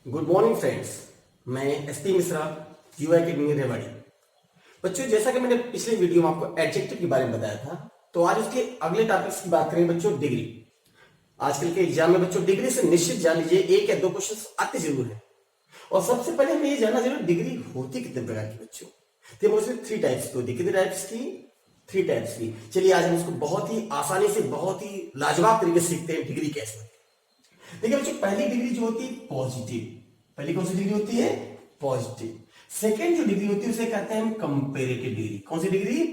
Good morning friends. मैं SP Mishra, युवा academy Rewari. बच्चों, जैसा कि मैंने पिछले वीडियो में आपको एडजेक्टिव के बारे में बताया था, तो आज उसके अगले टॉपिक्स की बात करें बच्चों, डिग्री। आजकल के एग्जाम में बच्चों डिग्री से निश्चित जान लीजिए एक या दो क्वेश्चन आते जरूर है। और सबसे पहले हमें ये जानना जरूर, डिग्री होती कितने प्रकार की बच्चों? तो मोस्टली थ्री टाइप्स की होती है। कितने टाइप्स की? थ्री टाइप्स की। चलिए आज हम इसको बहुत ही आसानी से, बहुत ही लाजवाब तरीके से सीखते हैं डिग्री कैसे होती है। देखिए बच्चों, पहली डिग्री जो होती है पॉजिटिव। पहली कौन सी डिग्री होती है? पॉजिटिव। सेकेंड जो डिग्री होती है उसे कहते हैं हम कंपेरेटिव डिग्री। कौन सी डिग्री?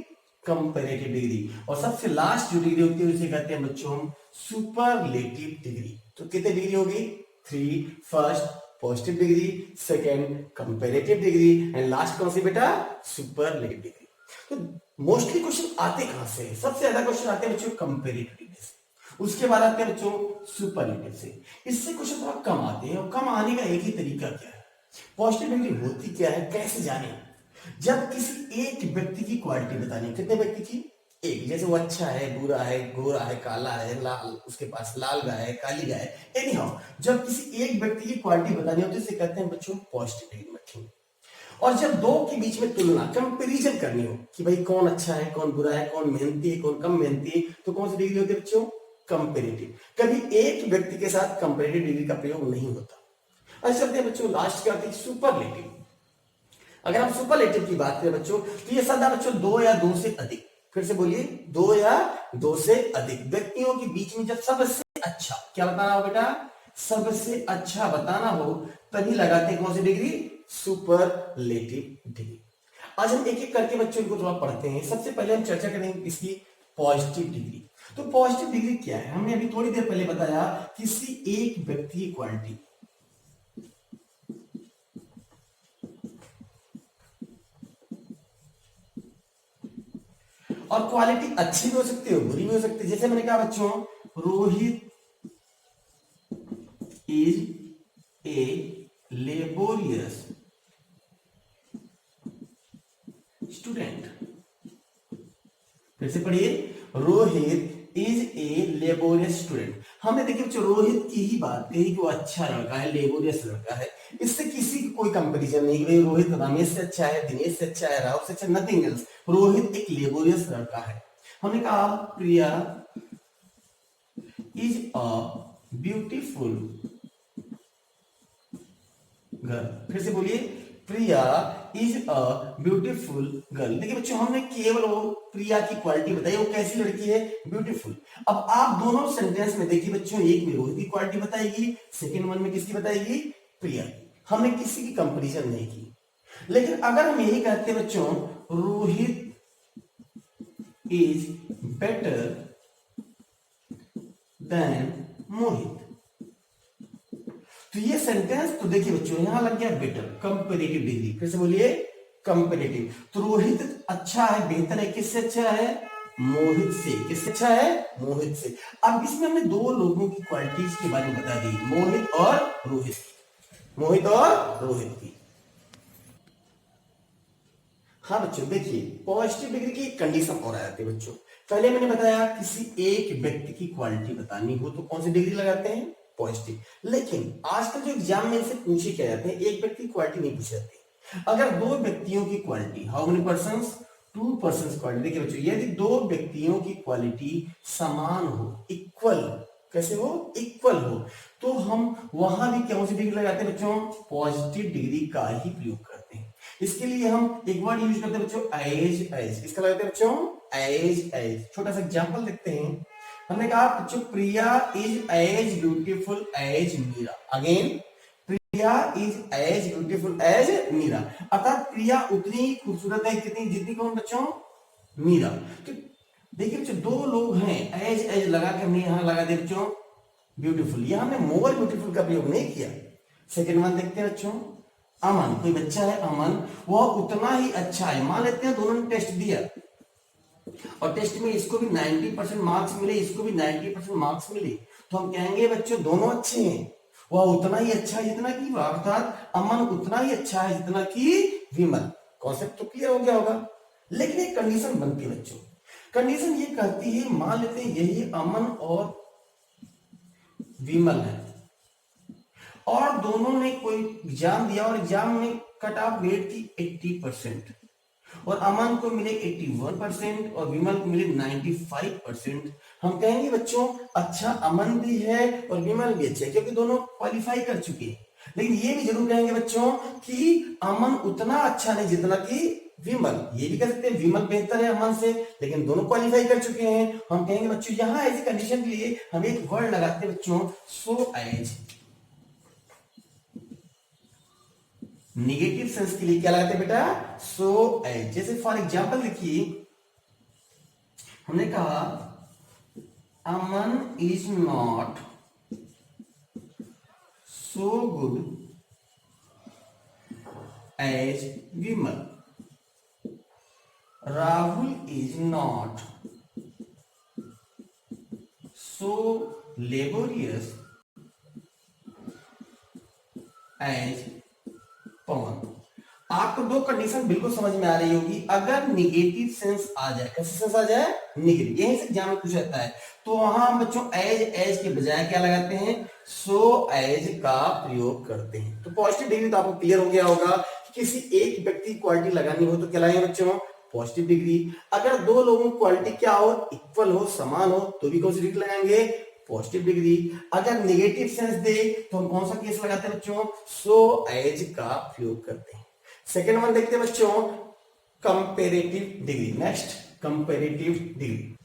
Comparative degree. और सबसे लास्ट जो डिग्री होती है उसे कहते हैं बच्चों हम सुपरलेटिव डिग्री। तो कितने डिग्री होगी? Three. First positive degree, second comparative degree, and last कौन सी बेटा? Superlative degree. तो मोस्टली क्वेश्चन आते कहां से? सबसे ज्यादा क्वेश्चन आते हैं बच्चों कंपेरेटिव डिग्री से, उसके बाद आते हैं बच्चों सुपरलेटिव से। इससे क्वेश्चन थोड़ा कम आते हैं, और कम आने का एक ही तरीका क्या है? पॉजिटिव डिग्री होती क्या है, कैसे जाने? जब किसी एक व्यक्ति की क्वालिटी बतानी। कितने व्यक्ति की? एक। जैसे वो अच्छा है, बुरा है, गोरा है, काला है, लाल, उसके पास लाल गाय है, काली गाय है, एनी हाउ जब किसी एक व्यक्ति की क्वालिटी बतानी होती है इसे कहते हैं बच्चों पॉजिटिव डिग्री रखेंगे। और जब दो के बीच में तुलना, कंपैरिजन करनी हो कि भाई कौन अच्छा है, कौन बुरा है, कौन मेहनती है, कौन कम मेहनती है, तो कौन सी डिग्री होती है बच्चों? कंपेरेटिव। कभी एक व्यक्ति के साथ कंपेरेटिव डिग्री का प्रयोग नहीं होता। अच्छा चलते हैं बच्चों लास्ट क्या होती है? सुपरलेटिव। अगर हम सुपरलेटिव की बात करें बच्चों, तो ये सदा बच्चों दो या दो से अधिक, फिर से बोलिए, दो या दो से अधिक व्यक्तियों के बीच में जब सबसे अच्छा, क्या बताना हो बेटा? सबसे अच्छा बताना हो, तभी लगाते हैं कौन सी डिग्री? Superlative degree. आज हम एक एक करके बच्चों को थोड़ा पढ़ते हैं। सबसे पहले हम चर्चा करेंगे इसकी पॉजिटिव डिग्री। तो पॉजिटिव डिग्री क्या है? हमने अभी थोड़ी देर पहले बताया, किसी एक व्यक्ति की क्वालिटी। और क्वालिटी अच्छी भी हो सकती है, बुरी भी हो सकती है। जैसे मैंने कहा बच्चों, Rohit is a laborious student. फिर से पढ़िए, Rohit is a laborious student. हमने देखिए बच्चों रोहित की ही बात कही कि वो अच्छा लड़का है, लेबोरियस लड़का है। इससे किसी की कोई कंपैरिजन नहीं कि भाई रोहित रमेश से अच्छा है, दिनेश से अच्छा है, राहुल से अच्छा, नथिंग एल्स। रोहित एक लेबोरियस लड़का है। हमने कहा प्रिया इज अ ब्यूटीफुल गर्ल। फिर से बोलिए, प्रिया इज अ ब्यूटीफुल गर्ल। देखिए बच्चों, हमने केवल वो प्रिया की क्वालिटी बताई, वो कैसी लड़की है? ब्यूटीफुल। अब आप दोनों सेंटेंस में देखिए बच्चों, एक में रोहित की क्वालिटी बताएगी, सेकेंड वन में किसकी बताएगी? प्रिया। हमने किसी की कंपैरिजन नहीं की। लेकिन अगर हम यही कहते हैं बच्चों, रोहित इज बेटर देन मोहित, तो ये सेंटेंस, तो देखिए बच्चों यहां लग गया बेटर, कंपेरेटिव डिग्री। फिर से बोलिए, कंपेरेटिव। तो रोहित अच्छा है, बेहतर है, किससे अच्छा है? मोहित से। किससे अच्छा है? मोहित से। अब इसमें हमने दो लोगों की क्वालिटीज के बारे में बता दी, मोहित और रोहित की। मोहित और रोहित की। हाँ बच्चों देखिए, पॉजिटिव डिग्री की कंडीशन और आ जाती है बच्चों। पहले मैंने बताया किसी एक व्यक्ति की क्वालिटी बतानी हो तो कौन सी डिग्री लगाते हैं? पॉजिटिव। लेकिन आजकल जो एग्जाम में से पूछे क्या जाते हैं, एक व्यक्ति की क्वालिटी नहीं पूछी जाती। अगर दो व्यक्तियों की quality, how many persons? Two persons quality. देखिए बच्चों, यदि दो व्यक्तियों की क्वालिटी समान हो, इक्वल, कैसे हो? इक्वल हो, तो हम वहां भी कौन सी डिग्री लगाते हैं बच्चों? पॉजिटिव डिग्री का ही प्रयोग करते हैं। इसके लिए हम एक वर्ड यूज करते हैं बच्चों, एज। एज किसका लगाते हैं बच्चों? एज। एज। छोटा सा एग्जांपल देखते हैं। हमने कहा बच्चों, Priya is as beautiful as Meera. Again, Priya is as beautiful as Meera. अर्थात प्रिया उतनी ही खूबसूरत है कितनी, जितनी कौन बच्चों? मीरा। तो देखिए बच्चों, दो लोग हैं, एज एज लगा के हमने यहां लगा दिया बच्चों ब्यूटीफुल। यहां हमने मोर ब्यूटीफुल का प्रयोग नहीं किया। सेकेंड वन देखते हैं बच्चों, अमन। कोई बच्चा है अमन, वह उतना ही अच्छा है। मान लेते हैं दोनों ने टेस्ट दिया और टेस्ट में इसको भी 90% मार्क्स मिले, इसको भी 90% मार्क्स मिले, तो हम कहेंगे बच्चों दोनों अच्छे हैं। वह उतना ही अच्छा है जितना कि, अर्थात अमन उतना ही अच्छा है जितना कि विमल। कॉन्सेप्ट तो क्लियर हो गया होगा। लेकिन एक कंडीशन बनती है बच्चों। कंडीशन ये कहती है, मान लेते हैं यही अमन और विमल है, और दोनों ने कोई एग्जाम दिया और एग्जाम में कट ऑफ रेट थी 80%, और अमन को मिले 81% और विमल को मिले 95%। हम कहेंगे बच्चों अच्छा अमन भी है और विमल भी अच्छा है क्योंकि दोनों क्वालिफाई कर चुके हैं, लेकिन ये भी जरूर कहेंगे बच्चों कि अमन उतना अच्छा नहीं जितना कि विमल। ये भी कह सकते हैं विमल बेहतर है अमन से, लेकिन दोनों क्वालिफाई कर चुके हैं। हम कहेंगे बच्चों यहां ऐसी कंडीशन के लिए हम एक वर्ड लगाते हैं बच्चों सो एज। निगेटिव सेंस के लिए क्या लगाते हैं बेटा सो एज। जैसे फॉर एग्जाम्पल देखिए हमने कहा Aman is not so good as Vimal, Rahul is not so laborious as Pawan. आपको दो कंडीशन बिल्कुल समझ में आ रही होगी। अगर निगेटिव सेंस आ जाए, कैसे सेंस आ जाए निगेटिव, यही से एग्जाम में कुछ रहता है, तो वहां हम बच्चों एज के बजाय क्या लगाते हैं सो एज का प्रयोग करते हैं। तो पॉजिटिव डिग्री तो आपको क्लियर हो गया होगा कि किसी एक व्यक्ति की क्वालिटी लगानी हो तो क्या लगाएंगे बच्चों पॉजिटिव डिग्री। अगर दो लोगों की क्वालिटी क्या हो इक्वल हो समान हो तो भी कौन सी डिग्री लगाएंगे पॉजिटिव डिग्री। अगर नेगेटिव सेंस दे तो हम कौन सा केस लगाते हैं बच्चों सो एज का प्रयोग करते हैं। सेकेंड वन देखते हैं बच्चों comparative degree. Next comparative degree.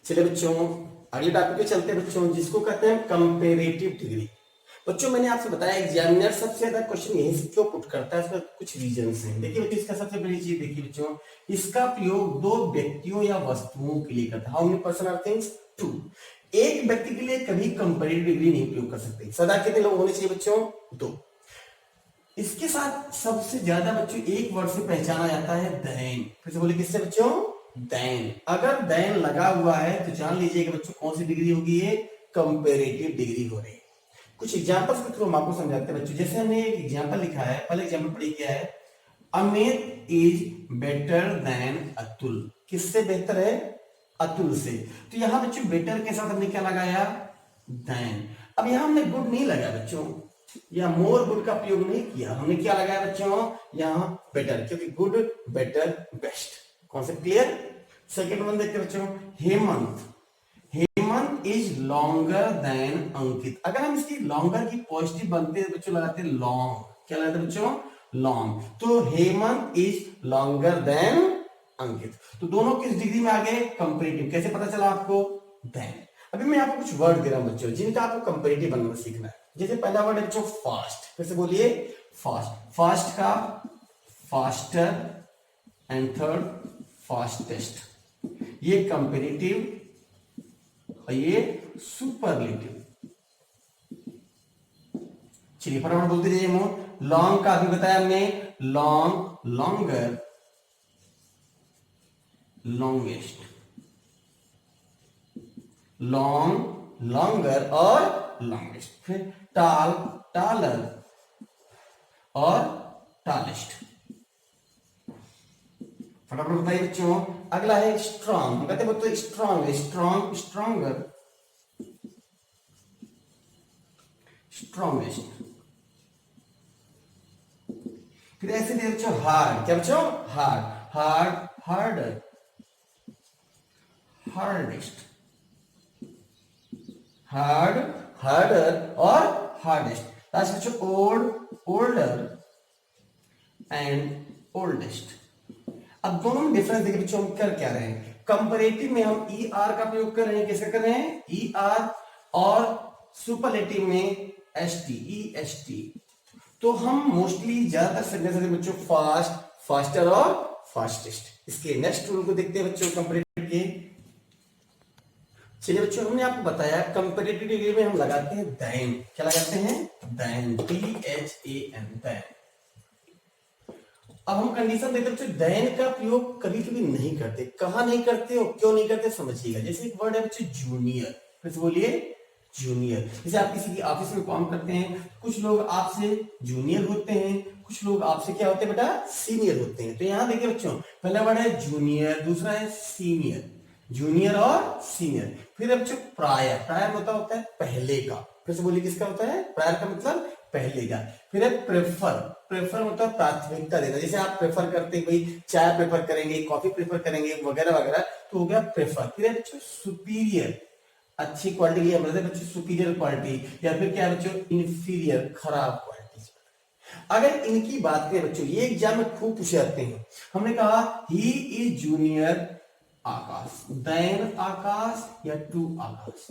चलिए बच्चों अगले टॉपिक पे चलते हैं बच्चों जिसको कहते हैं कंपेरेटिव डिग्री। बच्चों मैंने आपसे बताया एग्जामिनर सबसे ज्यादा क्वेश्चन यहीं से क्यों पुट करता है, इसका कुछ रीजंस हैं। देखिए बच्चों इसका सबसे पहली चीज देखिए बच्चों इसका प्रयोग दो व्यक्तियों या वस्तुओं के लिए करता है। How many person or things two. एक व्यक्ति के लिए कभी कंपेरेटिव डिग्री नहीं प्रयोग कर सकते। सदा कितने लोग होने चाहिए बच्चों दो। इसके साथ सबसे ज्यादा बच्चों एक वर्ड से पहचाना जाता है देन। फिर से बोले किससे बच्चों देन। अगर देन लगा हुआ है तो जान लीजिए कि बच्चों कौन सी डिग्री होगी ये कंपेरेटिव डिग्री हो रही है। कुछ एग्जांपल्स के थ्रू हम आपको समझाते हैं बच्चों। जैसे हमने एक एग्जांपल लिखा है, पहले एग्जांपल पढ़ी क्या है Amit is better then Atul. किससे बेहतर है अतुल से। तो यहां बच्चों बेटर के साथ हमने क्या लगाया देन। अब यहां हमने गुड नहीं लगाया बच्चों या मोर गुड का प्रयोग नहीं किया, हमने क्या लगाया बच्चों यहां बेटर, क्योंकि good better best. Concept clear. Second one देखते बच्चों Hemant. Hemant is longer than Ankit. अगर हम इसकी लॉन्गर की पॉजिटिव बनते हैं बच्चों लगाते हैं लॉन्ग। क्या लगाते बच्चों लॉन्ग। तो हेमंत इज लॉन्गर देन अंकित। तो दोनों किस डिग्री में आ गए कंपेरेटिव। कैसे पता चला आपको देन। अभी मैं आपको कुछ वर्ड दे रहा हूं बच्चों जिनका आपको कंपेरेटिव बनना सीखना है। जैसे पहला वर्ड है बच्चों फास्ट। फिर से बोलिए फास्ट। फास्ट का फास्टर एंड थर्ड फास्टेस्ट। ये कंपेरेटिव और ये सुपरलेटिव। चलिए फटाफट बोलते जाइए मोर। लॉन्ग का अभी बताया हमने long longer longest. Long longer और लॉन्गेस्ट। फिर टाल टालर और टालेस्ट। फटाफट बताइए बच्चों। अगला है स्ट्रॉन्ग। कहते हैं बच्चों स्ट्रॉन्ग स्ट्रॉन्ग स्ट्रॉन्गर स्ट्रॉन्गेस्ट। फिर ऐसे दे बच्चों हार्ड। क्या बच्चों hard hard harder hardest. Hard harder और हार्डेस्ट। लास्ट बच्चों ओल्ड ओल्डर एंड ओल्डेस्ट। अब दोनों में डिफरेंस देखिए बच्चों हम कर क्या रहे हैं। कंपैरेटिव में हम ई आर का प्रयोग कर रहे हैं। कैसे कर रहे हैं ई आर। और सुपरलेटिव में S T E S T. तो हम मोस्टली ज्यादातर सेंटेंस में बच्चों फास्ट फास्टर और फास्टेस्ट। इसके नेक्स्ट रूल को देखते हैं बच्चों कंपैरेटिव के। चलिए बच्चों हमने आपको बताया कंपैरेटिव डिग्री में हम लगाते हैं देन। क्या लगाते हैं देन DHAN देन। अब हम कंडीशन देखते बच्चों देन का प्रयोग कभी कभी नहीं करते। कहां नहीं करते और क्यों नहीं करते समझिएगा। जैसे एक वर्ड है बच्चों जूनियर। फिर से बोलिए जूनियर। जैसे आप किसी की ऑफिस में काम करते हैं, कुछ लोग आपसे जूनियर होते हैं, कुछ लोग आपसे क्या होते हैं बेटा सीनियर होते हैं। तो यहां देखिए बच्चों पहला वर्ड है जूनियर, दूसरा है सीनियर। जूनियर और सीनियर। फिर बच्चों प्रायर। प्रायर मतलब होता है पहले का, फिर से बोलिए किसका होता है? प्रायर का मतलब पहले का। फिर है प्रेफर। प्रेफर मतलब प्राथमिकता देना। जैसे आप प्रेफर करते हैं भाई चाय प्रेफर करेंगे, कॉफी प्रेफर करेंगे वगैरह वगैरह, तो हो गया प्रेफर। फिर है बच्चों सुपीरियर, अच्छी क्वालिटी लिया मतलब बच्चों सुपीरियर क्वालिटी, या फिर क्या है बच्चों इन्फीरियर, खराब क्वालिटी। अगर इनकी बात करें बच्चों, ये एग्जाम में खूब पूछे जाते हैं। हमने कहा he is junior Akash, than Akash या टू आकाश।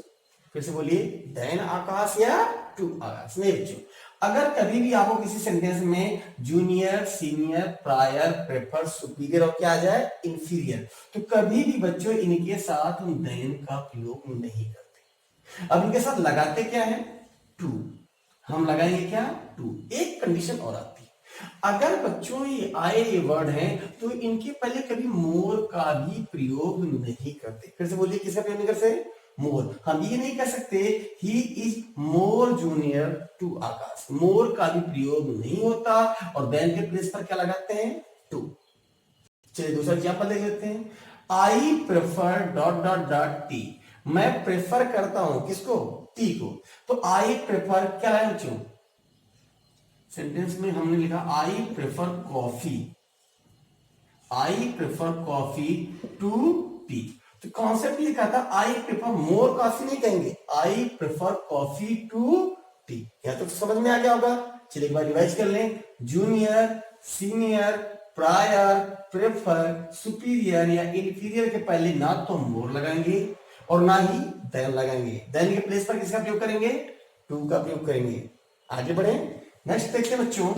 फिर से बोलिए देन आकाश या टू आकाश। नहीं बच्चों, अगर कभी भी आपको किसी सेंटेंस में junior, senior, prior, prefer, superior और क्या आ जाए इंफीरियर, तो कभी भी बच्चों इनके साथ हम देन का प्रयोग नहीं करते। अब इनके साथ लगाते क्या है? टू। हम लगाएंगे क्या? टू। एक कंडीशन और आती है, अगर बच्चों ये आए ये वर्ड हैं तो इनके पहले कभी मोर का भी प्रयोग नहीं करते। फिर से बोलिए किसका प्रयोग नहीं करते? मोर। हम ये नहीं कह सकते he is more junior to Akash, more का भी प्रयोग नहीं होता और देन के प्लेस पर क्या लगाते हैं? टू। चलिए दूसरा एग्जांपल देख लेते हैं। I prefer dot dot dot T, मैं प्रेफर करता हूं किसको? टी को। तो आई प्रेफर क्या है बच्चों? सेंटेंस में हमने लिखा I prefer coffee, I prefer coffee to tea. तो कॉन्सेप्ट ये कहता है आई प्रेफर मोर कॉफी नहीं कहेंगे, I prefer coffee to tea. यहां तो समझ में आ गया होगा। चलिए एक बार रिवाइज कर लें। Junior, senior, prior, prefer, superior या इंफीरियर के पहले ना तो मोर लगाएंगे और ना ही देन लगाएंगे। देन के प्लेस पर किसका प्रयोग करेंगे? टू का प्रयोग करेंगे। आगे बढ़े, नेक्स्ट देखते हैं बच्चों।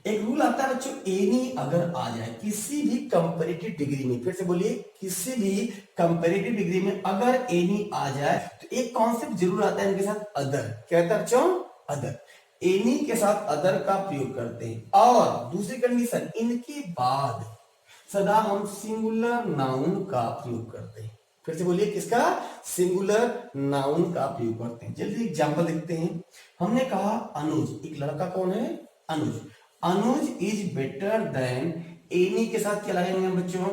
एक रूल आता है बच्चों, एनी अगर आ जाए किसी भी कंपैरेटिव डिग्री में, फिर से बोलिए किसी भी कंपैरेटिव डिग्री में अगर एनी आ जाए तो एक कॉन्सेप्ट जरूर आता है इनके साथ, अदर। क्या होता है बच्चों? अदर। एनी के साथ अदर का प्रयोग करते हैं। और दूसरी कंडीशन, इनके बाद सदा हम सिंगुलर नाउन का प्रयोग करते हैं। फिर से बोलिए किसका? सिंगुलर नाउन का प्रयोग करते हैं। जल्दी एग्जांपल देखते हैं। हमने कहा अनुज, एक लड़का कौन है? अनुज। अनुज इज बेटर देन, एनी के साथ क्या लगाएंगे बच्चों?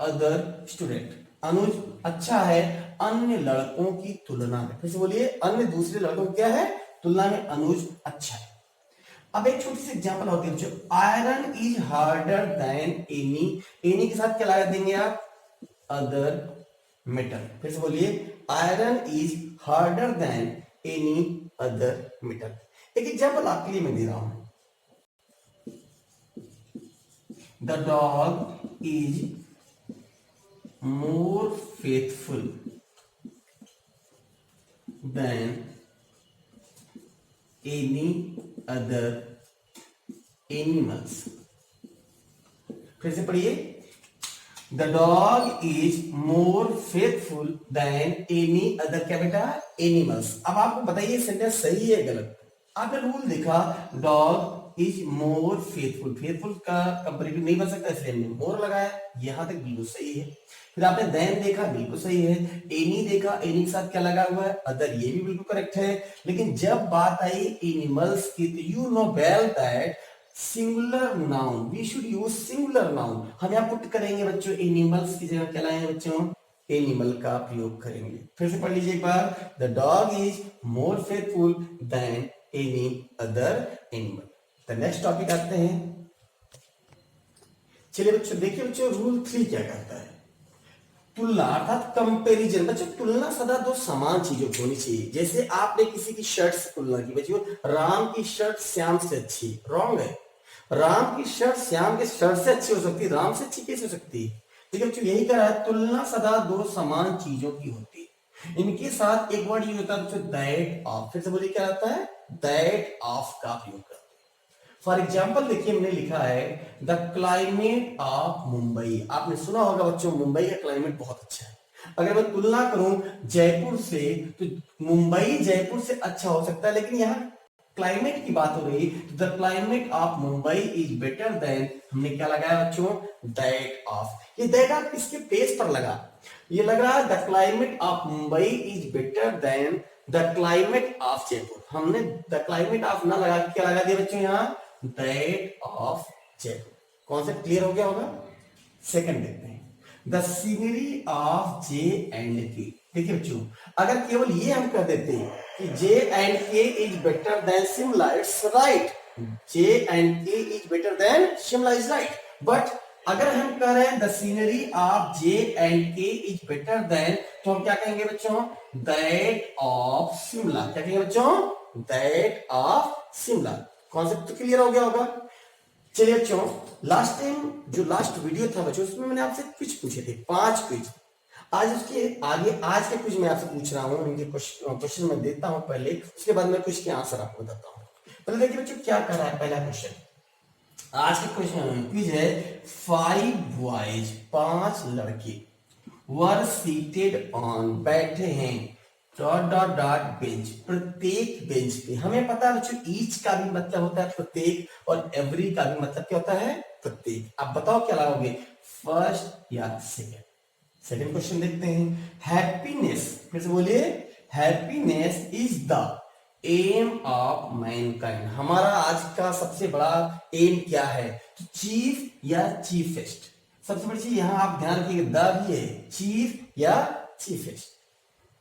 Other student. अनुज अच्छा है अन्य लड़कों की तुलना में। फिर से बोलिए अन्य दूसरे लड़कों की क्या है? तुलना में अनुज अच्छा है। अब एक छोटी सी एग्जांपल होती है बच्चों, iron is harder than any, any के साथ क्या लगा देंगे आप? Other metal. फिर से बोलिए iron is harder than any other metal. एक एग्जांपल आपके लिए मैं दे रहा हूं। The dog is more faithful than any other animals. फिर से पढ़िए, the dog is more faithful than any other क्या बेटा? एनिमल्स। अब आपको बताइए सेंटेंस सही है गलत? आपने रूल देखा dog is more faithful, faithful का कंपैरेटिव नहीं बन सकता इसलिए हमने मोर लगाया, यहां तक बिल्कुल सही है। फिर आपने देन देखा, बिल्कुल सही है। एनी देखा, एनी के साथ क्या लगा हुआ है? अदर, ये भी बिल्कुल करेक्ट है। लेकिन जब बात आई एनिमल्स की, तो you know well that singular noun, we should use singular noun. हम यहां पुट करेंगे बच्चों एनिमल्स की जगह क्या लाएंगे बच्चों? एनिमल का प्रयोग करेंगे। फिर से पढ़ लीजिए एक बार, the dog is more faithful than any other animal. The next topic आते हैं। चलिए बच्चों देखिए बच्चों रूल 3 क्या कहता है? तुलना अर्थात कंपैरिजन। बच्चों तुलना सदा दो समान चीजों की होनी चाहिए। जैसे आपने किसी की शर्ट से तुलना की, बच्चों राम की शर्ट श्याम से अच्छी, रॉन्ग है। राम की शर्ट श्याम के शर्ट से अच्छी हो सकती है, राम से अच्छी कैसे हो सकती है? ठीक है बच्चों, यही कह रहा है तुलना सदा दो समान चीजों की होती है। इनके साथ एक वर्ड यूज होता है बच्चों दैट ऑफ। फिर से बोलिए क्या आता है? दैट ऑफ का प्रयोग करते हैं। फॉर एग्जाम्पल देखिए हमने लिखा है द क्लाइमेट ऑफ मुंबई। आपने सुना होगा बच्चों मुंबई का क्लाइमेट बहुत अच्छा है। अगर मैं तुलना करूं जयपुर से, तो मुंबई जयपुर से अच्छा हो सकता है, लेकिन यहाँ क्लाइमेट की बात हो रही, तो the climate of Mumbai is better then, हमने क्या लगाया बच्चों? That of. ये दैट ऑफ किसके बेस पर लगा? ये लग रहा है the climate of Mumbai is better then the climate of Jaipur. हमने द क्लाइमेट ऑफ ना लगा के क्या लगा दिया बच्चों? यहाँ that of Jaipur. Concept clear हो गया होगा? सेकंड देखते हैं, the scenery of J and के। देखिए बच्चों, अगर केवल ये हम कह देते कि J and K is better than Shimla, it's right, J and K is better than Shimla is right, but अगर हम कह रहे हैं the scenery of J and K is better than, तो हम क्या कहेंगे बच्चों, दैट ऑफ शिमला। क्या कहेंगे बच्चों, दैट ऑफ शिमला। कॉन्सेप्ट तो क्लियर हो गया होगा। चलिए बच्चों, लास्ट टाइम जो लास्ट वीडियो था बच्चों, उसमें मैंने आपसे क्विज पूछे थे, 5 क्विज। आज उसके आगे आज के क्विज मैं आपसे पूछ रहा हूँ, इनके क्वेश्चन मैं देता हूँ पहले, उसके बाद मैं क्विज के आंसर आपको बताता हूँ। पहले देखिए बच्चों क्या कर रहा है पहला क्वेश्चन। आज के क्वेश्चन क्विज है 5 बॉयज, 5 लड़के वर सीटेड ऑन, बैठे हैं, डॉट डॉट डॉट बेंच, प्रत्येक बेंच पे। हमें पता है बच्चों ईच का भी मतलब होता है प्रत्येक, और एवरी का भी मतलब क्या होता है, प्रत्येक। आप बताओ क्या लगाओगे, फर्स्ट या सेकंड। सेकंड क्वेश्चन देखते हैं। हैप्पीनेस, फिर से बोलिए, happiness is the aim of mankind. हमारा आज का सबसे बड़ा एम क्या है, तो चीफ या चीफेस्ट। सबसे बड़ी चीज यहां आप ध्यान रखिए, द भी है, चीफ या चीफेस्ट।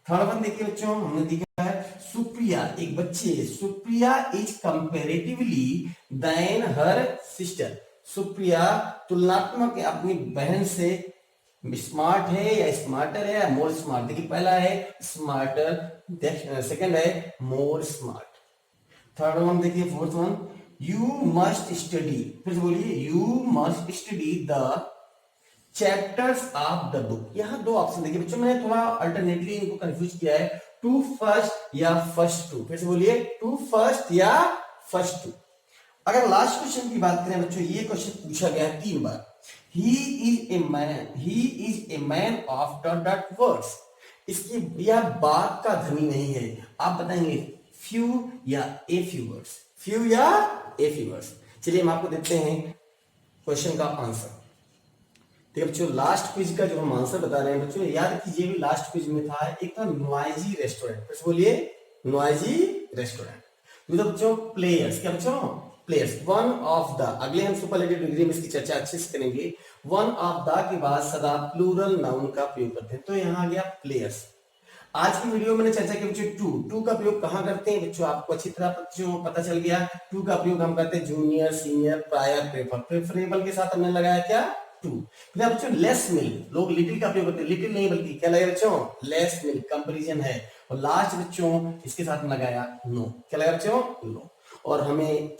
थर्ड वन देखिए बच्चों, हमने देखा है सुप्रिया, एक बच्ची है, Supriya is comparatively than her sister. Supriya तुलनात्मक अपनी बहन से स्मार्ट है या स्मार्टर है या मोर स्मार्ट। देखिए पहला है स्मार्टर, सेकंड है मोर स्मार्ट। थर्ड वन देखिए, fourth one, you must study, फिर से बोलिए, you must study the chapters of the book. यहां दो ऑप्शन देखिए बच्चों, मैंने थोड़ा अल्टरनेटली इनको कंफ्यूज किया है, टू फर्स्ट या फर्स्ट टू। फिर से बोलिए, टू फर्स्ट या फर्स्ट टू। अगर लास्ट क्वेश्चन की बात करें बच्चों, ये क्वेश्चन पूछा गया है 3 बार। He is a man of dot dot words. इसकी यह बात का धनी नहीं है, आप बताएंगे फ्यू या ए फ्यू वर्ड्स, फ्यू या ए फ्यू वर्ड्स। चलिए हम आपको देते हैं क्वेश्चन का आंसर। देखिए बच्चों, लास्ट क्विज का जो हम आंसर बता रहे हैं बच्चों, याद कीजिए भी लास्ट क्विज में था, एक था नॉइजी रेस्टोरेंट। फिर बोलिए, नॉइजी रेस्टोरेंट। तो बच्चों प्लेयर्स, क्या बच्चों, प्लेयर्स। वन ऑफ द, अगले हम सुपरलेटिव डिग्री में इसकी चर्चा अच्छे से करेंगे। वन ऑफ द के बाद सदा प्लूरल नाउन का प्रयोग करते हैं, तो यहां आ गया प्लेयर्स। आज की वीडियो में चर्चा की बच्चों टू का प्रयोग कहां करते हैं बच्चों, आपको अच्छी तरह बच्चों पता चल गया। टू का प्रयोग हम करते हैं junior, senior, prior, prefer. Preferable के साथ हमने लगाया क्या, टू। फिर बच्चों लेस मिल्क, लोग लिटिल का प्रयोग करते हैं, लिटिल नहीं बल्कि क्या लगेगा बच्चों, लेस मिल्क, कंपैरिजन है। और लास्ट बच्चों इसके साथ लगाया नो, क्या लगा बच्चों, नो। और हमें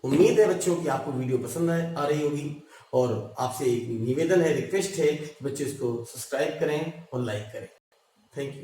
उम्मीद है बच्चों कि आपको वीडियो पसंद आ रही होगी, और आपसे एक निवेदन है, रिक्वेस्ट है, बच्चों इसको सब्सक्राइब करें और लाइक करें। Thank you.